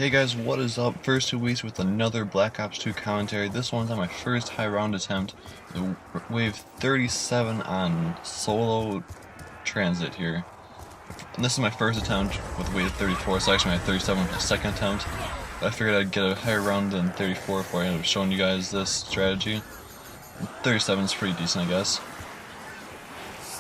Hey guys, what is up? Firsttwoweeks with another Black Ops 2 commentary. This one's on my first high round attempt, wave 37 on solo TranZit here. And this is my first attempt with wave 34, it's actually my 37th second attempt. But I figured I'd get a higher round than 34 before I ended up showing you guys this strategy. 37 is pretty decent, I guess.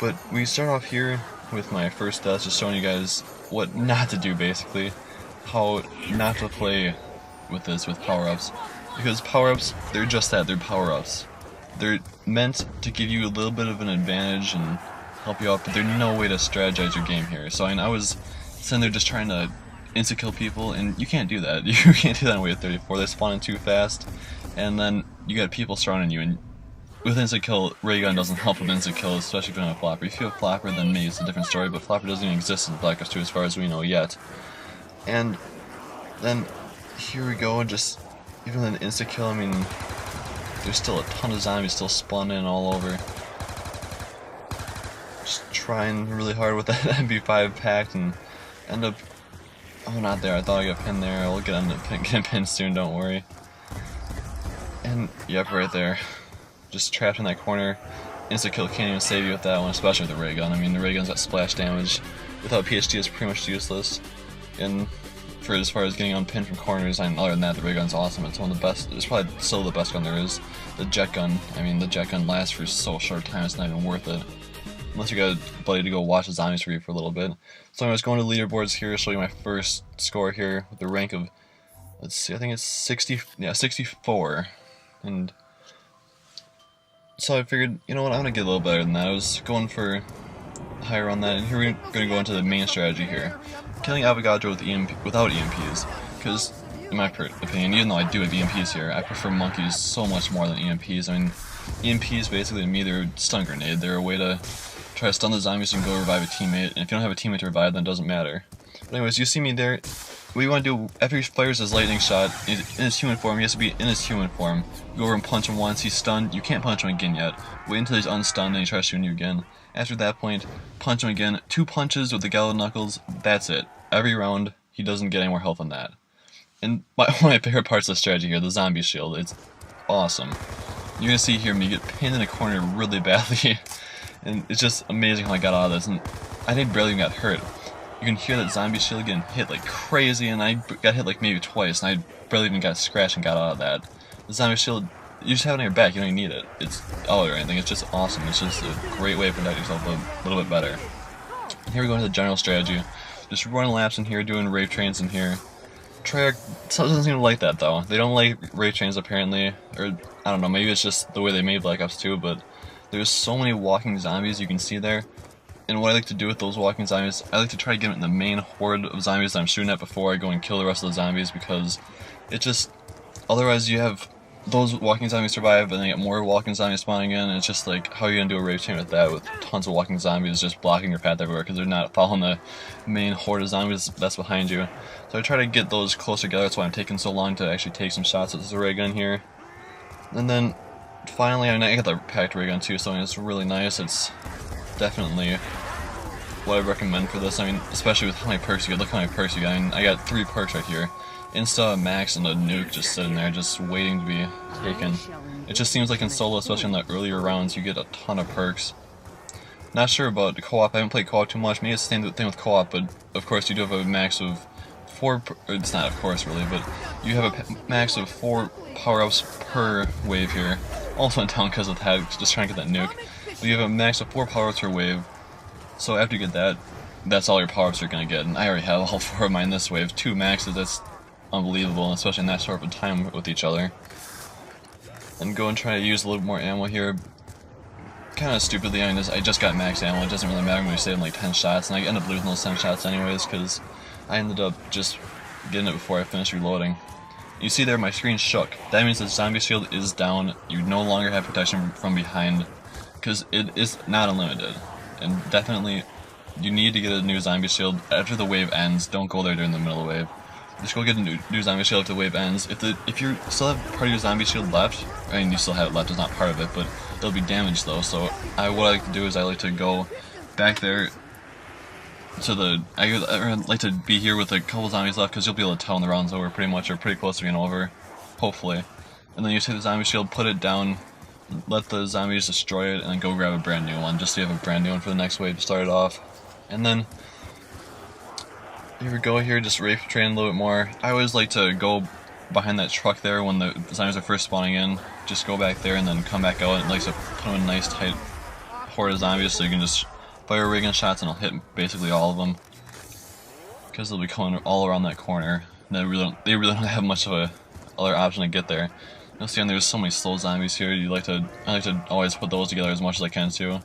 But we start off here with my first death, just showing you guys what not to do basically. How not to play with this with power-ups, because power-ups, they're just that, they're power-ups. They're meant to give you a little bit of an advantage and help you out, but there's no way to strategize your game here. So I was sitting there just trying to insta-kill people, and you can't do that. You can't do that in wave 34, they spawn in too fast, and then you got people surrounding you, and with insta-kill, ray gun doesn't help with insta-kill, especially if you don't have flopper. If you have flopper, then maybe it's a different story, but flopper doesn't even exist in Black Ops 2 as far as we know yet. And then here we go, just even an insta kill, I mean, there's still a ton of zombies still spawning in all over. Just trying really hard with that MP5 packed and end up, oh, not there, I thought I got pinned there. I'll end up getting pinned soon, don't worry. And yep, right there, just trapped in that corner. Insta kill can't even save you with that one, especially with the ray gun. I mean, the ray gun's got splash damage. Without PhD, it's pretty much useless. And for as far as getting unpinned from corners, and other than that, the ray gun's awesome. It's one of the best. It's probably still the best gun there is. The jet gun. I mean, the jet gun lasts for so short time. It's not even worth it, unless you got a buddy to go watch the zombies for you for a little bit. So I was going to leaderboards here, show you my first score here with the rank of, let's see, I think it's 64. And so I figured, you know what, I'm gonna get a little better than that. I was going for higher on that, and here we're going to go into the main strategy here. Killing Avogadro with without EMPs, because in my opinion, even though I do have EMPs here, I prefer monkeys so much more than EMPs. I mean, EMPs basically to me, they're a stun grenade. They're a way to try to stun the zombies and go revive a teammate, and if you don't have a teammate to revive, then it doesn't matter. But anyways, you see me there. What you want to do, after he fires his lightning shot, in his human form, he has to be in his human form. You go over and punch him once, he's stunned, you can't punch him again yet. Wait until he's unstunned and he tries shooting you again. After that point, punch him again, 2 punches with the Galvaknuckles, that's it. Every round, he doesn't get any more health than that. And one of my favorite parts of the strategy here, the zombie shield, it's awesome. You're gonna see here me get pinned in a corner really badly, and it's just amazing how I got out of this, and I didn't barely even got hurt. You can hear that zombie shield getting hit like crazy, and I got hit like maybe twice, and I barely even got scratched and got out of that. The zombie shield, you just have it on your back, you don't even need it. It's out or anything, it's just awesome. It's just a great way to protect yourself a little bit better. And here we go into the general strategy. Just running laps in here, doing rave trains in here. Treyarch doesn't seem to like that though. They don't like rave trains apparently, or I don't know, maybe it's just the way they made Black Ops 2, but there's so many walking zombies you can see there. And what I like to do with those walking zombies, I like to try to get them in the main horde of zombies that I'm shooting at before I go and kill the rest of the zombies, because it just, otherwise you have those walking zombies survive and then you get more walking zombies spawning in, and it's just like, how are you gonna do a rave chain with that, with tons of walking zombies just blocking your path everywhere because they're not following the main horde of zombies that's behind you. So I try to get those close together, that's why I'm taking so long to actually take some shots with this ray gun here. And then finally, I mean, I got the packed ray gun too, so I mean, it's really nice. It's definitely what I recommend for this. I mean, especially with how many perks you get. Look how many perks you got. I mean, I got 3 perks right here. Insta, max, and a nuke just sitting there, just waiting to be taken. It just seems like in solo, especially in the earlier rounds, you get a ton of perks. Not sure about the co-op, I haven't played co-op too much, maybe it's the same thing with co-op, but of course you do have a max of 4, it's not of course really, but you have a max of 4 power-ups per wave here. Also in town because of that, just trying to get that nuke. But you have a max of 4 power-ups per wave, so after you get that, that's all your power-ups are going to get, and I already have all 4 of mine this wave. 2 maxes, that's unbelievable, especially in that short of a time with each other. And go and try to use a little more ammo here. Kind of stupidly, I just got max ammo, it doesn't really matter when we save like 10 shots, and I end up losing those 10 shots anyways, because I ended up just getting it before I finished reloading. You see there, my screen shook. That means the zombie shield is down, you no longer have protection from behind, because it is not unlimited. And definitely, you need to get a new zombie shield after the wave ends, don't go there during the middle of the wave. Just go get a new zombie shield after the wave ends. If you still have part of your zombie shield left, I mean you still have it left, it's not part of it, but it'll be damaged though. So what I like to do is I like to go back there, to the. I'd like to be here with a couple zombies left because you'll be able to tell when the round's over pretty much, or pretty close to being over, hopefully. And then you take the zombie shield, put it down, let the zombies destroy it, and then go grab a brand new one, just so you have a brand new one for the next wave to start it off. And then here we go here, just rape train a little bit more. I always like to go behind that truck there when the zombies are first spawning in. Just go back there and then come back out. It likes to put them in a nice tight horde of zombies so you can just fire ray gun shots and it'll hit basically all of them. Because they'll be coming all around that corner. They really don't have much of a other option to get there. You'll see, and there's so many slow zombies here. I like to always put those together as much as I can too.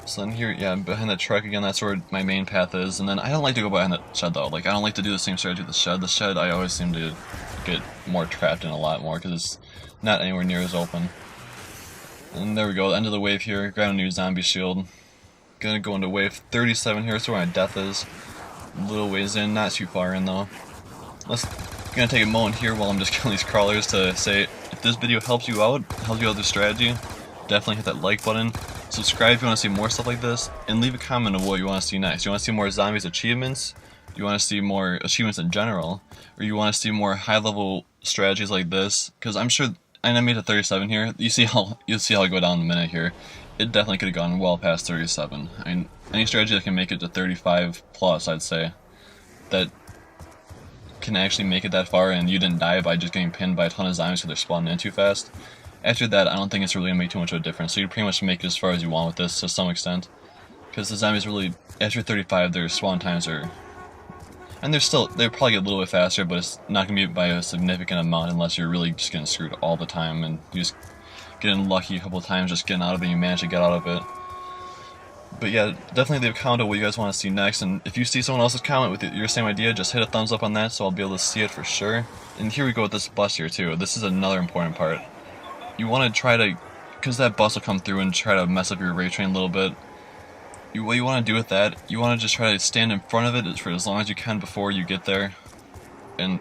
So then here, yeah, behind that truck again, that's where my main path is. And then I don't like to go behind that shed though. Like, I don't like to do the same strategy with the shed. The shed, I always seem to get more trapped in a lot more because it's not anywhere near as open. And there we go, the end of the wave here. Grab a new zombie shield. Gonna go into wave 37 here. That's where my death is. A little ways in, not too far in though. Gonna take a moment here while I'm just killing these crawlers to say, if this video helps you out with the strategy, definitely hit that like button. Subscribe if you want to see more stuff like this, and leave a comment of what you want to see next. You want to see more zombies achievements? You want to see more achievements in general? Or you want to see more high level strategies like this? Because I'm sure, and I made it 37 here, you'll see how I go down in a minute here. It definitely could have gone well past 37. I mean, any strategy that can make it to 35 plus, I'd say, that can actually make it that far and you didn't die by just getting pinned by a ton of zombies because they're spawning in too fast. After that, I don't think it's really going to make too much of a difference, so you pretty much make it as far as you want with this to some extent. Because the zombies really, after 35, their spawn times are... And they're probably get a little bit faster, but it's not going to be by a significant amount unless you're really just getting screwed all the time and you just getting lucky a couple of times just getting out of it and you manage to get out of it. But yeah, definitely leave a comment on what you guys want to see next, and if you see someone else's comment with your same idea, just hit a thumbs up on that so I'll be able to see it for sure. And here we go with this bus here too. This is another important part. You want to try to, because that bus will come through and try to mess up your ray train a little bit. What you want to do with that, you want to just try to stand in front of it for as long as you can before you get there, and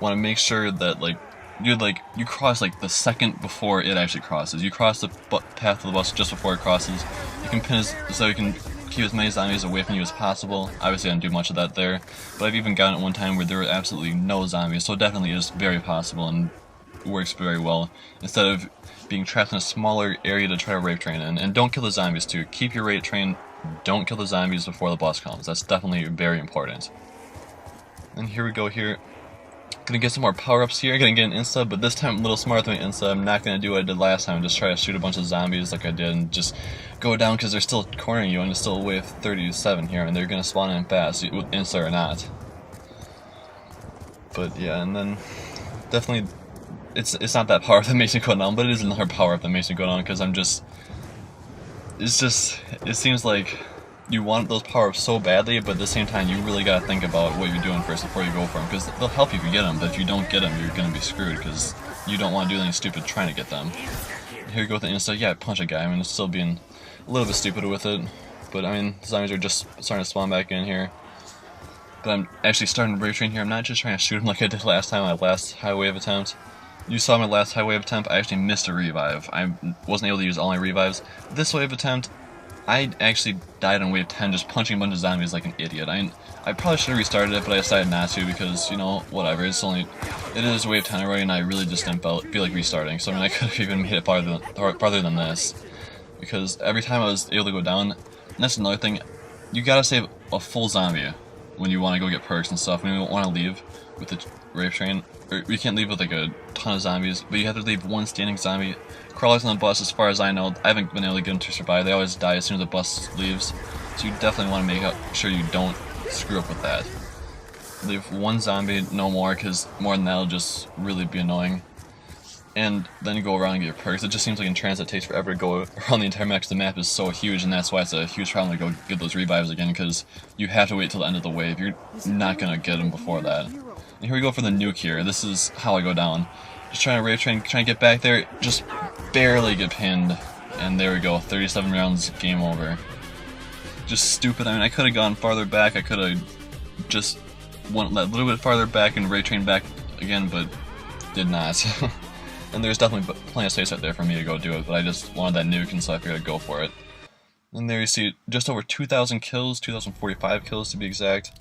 want to make sure that you cross like the second before it actually crosses. You cross the path of the bus just before it crosses. You can pin so you can keep as many zombies away from you as possible. Obviously I didn't do much of that there, but I've even gotten it one time where there were absolutely no zombies, so it definitely is very possible and works very well. Instead of being trapped in a smaller area to try to rape train in. And don't kill the zombies too. Keep your rape train, don't kill the zombies before the bus comes. That's definitely very important. And here we go here. Gonna get some more power-ups here, gonna get an insta, but this time I'm a little smarter than an insta. I'm not gonna do what I did last time, just try to shoot a bunch of zombies like I did and just go down because they're still cornering you and it's still wave 37 here and they're gonna spawn in fast, with insta or not. But yeah, and then definitely it's not that power-up that makes me go down, but it is another power-up that makes me go down because it seems like you want those power-ups so badly, but at the same time you really gotta think about what you're doing first before you go for them, because they'll help you if you get them, but if you don't get them, you're gonna be screwed, because you don't want to do anything stupid trying to get them. Here we go with the insta. Yeah, punch a guy. I mean, it's still being a little bit stupid with it, but I mean, the zombies are just starting to spawn back in here. But I'm actually starting to rape train here. I'm not just trying to shoot them like I did last time, my last high wave attempt. You saw my last high wave attempt, I actually missed a revive. I wasn't able to use all my revives. This wave attempt, I actually died on wave 10 just punching a bunch of zombies like an idiot. I probably should have restarted it, but I decided not to because, you know, whatever. It is wave 10 already, and I really just didn't feel like restarting. So I mean, I could have even made it farther than this, because every time I was able to go down, and that's another thing, you gotta save a full zombie when you want to go get perks and stuff. When you want to leave with the rape train, or you can't leave with like a ton of zombies, but you have to leave one standing zombie. Crawlers on the bus, as far as I know, I haven't been able to get them to survive. They always die as soon as the bus leaves, so you definitely want to make sure you don't screw up with that. Leave one zombie, no more, because more than that will just really be annoying. And then you go around and get your perks. It just seems like in TranZit it takes forever to go around the entire map because the map is so huge, and that's why it's a huge problem to go get those revives again, because you have to wait till the end of the wave. You're not going to get them before that. And here we go for the nuke here. This is how I go down. Just trying to rape train, trying to get back there, just barely get pinned, and there we go, 37 rounds, game over. Just stupid. I mean, I could have gone farther back, I could have just went a little bit farther back and rape train back again, but did not. And there's definitely plenty of space out there for me to go do it, but I just wanted that nuke, and so I figured I'd go for it. And there you see just over 2,000 kills, 2,045 kills to be exact.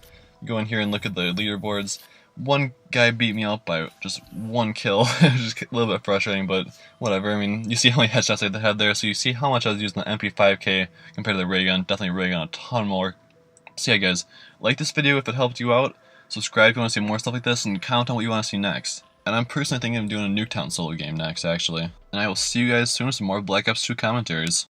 Go in here and look at the leaderboards. One guy beat me out by just 1 kill, just a little bit frustrating, but whatever. I mean, you see how many headshots I had there, so you see how much I was using the MP5K compared to the ray gun. Definitely ray gun a ton more. So yeah guys, like this video if it helped you out, subscribe if you want to see more stuff like this, and comment on what you want to see next. And I'm personally thinking of doing a Nuketown solo game next, actually. And I will see you guys soon with some more Black Ops 2 commentaries.